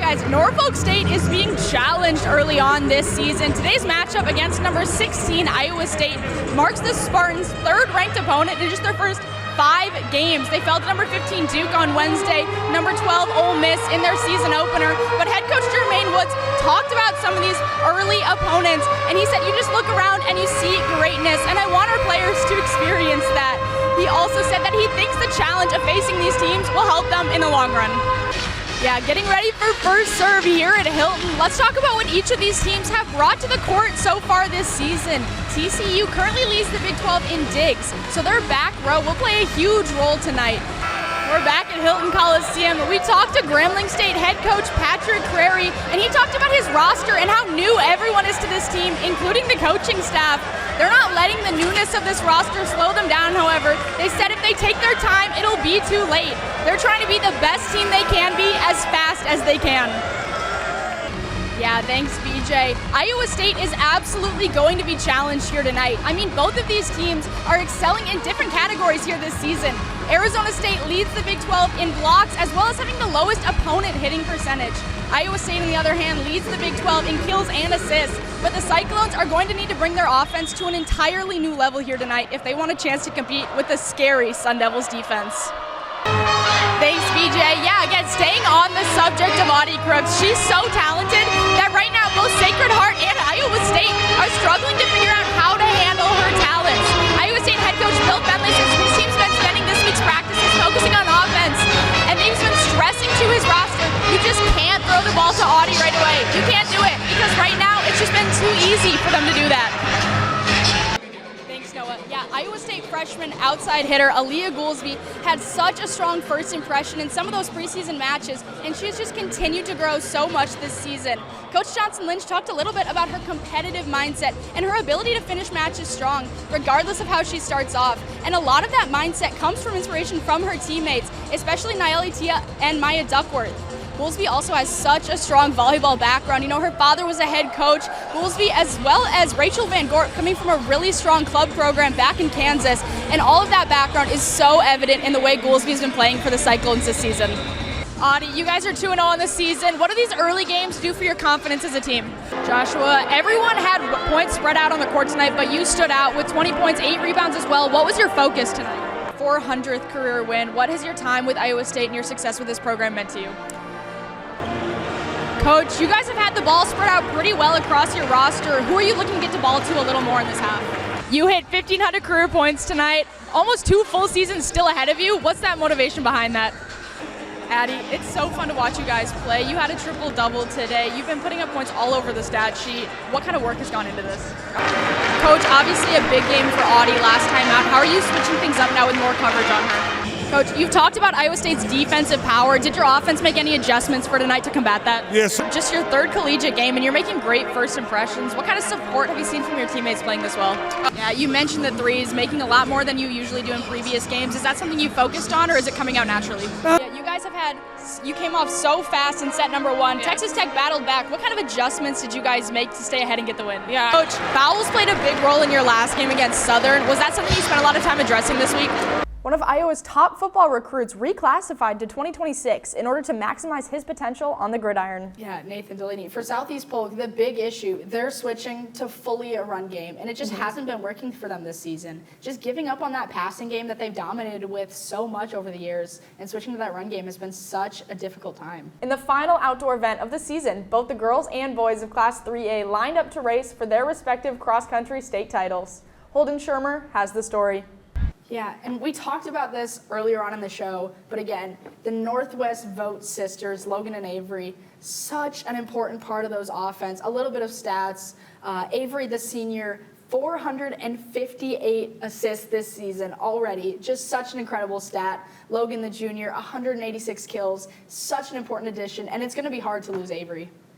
guys, Norfolk State is being challenged early on this season. Today's matchup against number 16 Iowa State marks the Spartans' third-ranked opponent in just their first 5 games. They fell to number 15 Duke on Wednesday, number 12 Ole Miss in their season opener. But head coach Jermaine Woods talked about some of these early opponents, and he said you just look around and you see greatness, and I want our players to experience that. He also said that he thinks the challenge of facing these teams will help them in the long run. Yeah, getting ready for first serve here at Hilton. Let's talk about what each of these teams have brought to the court so far this season. TCU currently leads the Big 12 in digs, so their back row will play a huge role tonight. We're back at Hilton Coliseum. We talked to Grambling State head coach Patrick Crary, and he talked about his roster and how new everyone is to this team, including the coaching staff. They're not letting the newness of this roster slow them down, however. They said if they take their time, it'll be too late. They're trying to be the best team they can be as fast as they can. Yeah, thanks, BJ. Iowa State is absolutely going to be challenged here tonight. I mean, both of these teams are excelling in different categories here this season. Arizona State leads the Big 12 in blocks as well as having the lowest opponent hitting percentage. Iowa State, on the other hand, leads the Big 12 in kills and assists. But the Cyclones are going to need to bring their offense to an entirely new level here tonight if they want a chance to compete with the scary Sun Devils defense. Thanks, BJ. Yeah, again, staying on the subject of Audie Crooks, she's so talented that right now both Sacred Heart and Iowa State are struggling to figure out how to handle her talents. Iowa State head coach Bill Bentley says his team's been spending this week's practices focusing on offense, and he's been stressing to his roster, you just can't throw the ball to Audie right away. You can't do it because right now it's just been too easy for them to do that. Yeah, Iowa State freshman outside hitter Aaliyah Goolsby had such a strong first impression in some of those preseason matches, and she's just continued to grow so much this season. Coach Johnson Lynch talked a little bit about her competitive mindset and her ability to finish matches strong, regardless of how she starts off. And a lot of that mindset comes from inspiration from her teammates, especially Nayeli Tia and Maya Duckworth. Goolsby also has such a strong volleyball background. You know, her father was a head coach. Goolsby, as well as Rachel Van Gort, coming from a really strong club program back in Kansas. And all of that background is so evident in the way Goolsby's been playing for the Cyclones this season. Audie, you guys are 2-0 on the season. What do these early games do for your confidence as a team? Joshua, everyone had points spread out on the court tonight, but you stood out with 20 points, 8 rebounds as well. What was your focus tonight? 400th career win. What has your time with Iowa State and your success with this program meant to you? Coach, you guys have had the ball spread out pretty well across your roster. Who are you looking to get the ball to a little more in this half? You hit 1,500 career points tonight, almost 2 full seasons still ahead of you. What's that motivation behind that? Addie, it's so fun to watch you guys play. You had a triple-double today. You've been putting up points all over the stat sheet. What kind of work has gone into this? Coach, obviously a big game for Audie last time out. How are you switching things up now with more coverage on her? Coach, you've talked about Iowa State's defensive power. Did your offense make any adjustments for tonight to combat that? Yes. Just your third collegiate game, and you're making great first impressions. What kind of support have you seen from your teammates playing this well? Yeah, you mentioned the threes, making a lot more than you usually do in previous games. Is that something you focused on, or is it coming out naturally? Yeah, you guys you came off so fast in set number 1. Yeah. Texas Tech battled back. What kind of adjustments did you guys make to stay ahead and get the win? Yeah. Coach, fouls played a big role in your last game against Southern. Was that something you spent a lot of time addressing this week? One of Iowa's top football recruits reclassified to 2026 in order to maximize his potential on the gridiron. Yeah, Nathan Delaney. For Southeast Polk, the big issue, they're switching to fully a run game, and it just hasn't been working for them this season. Just giving up on that passing game that they've dominated with so much over the years, and switching to that run game has been such a difficult time. In the final outdoor event of the season, both the girls and boys of Class 3A lined up to race for their respective cross-country state titles. Holden Shermer has the story. Yeah, and we talked about this earlier on in the show, but again, the Northwest Vote sisters, Logan and Avery, such an important part of those offense. A little bit of stats. Avery, the senior, 458 assists this season already. Just such an incredible stat. Logan, the junior, 186 kills. Such an important addition, and it's going to be hard to lose Avery.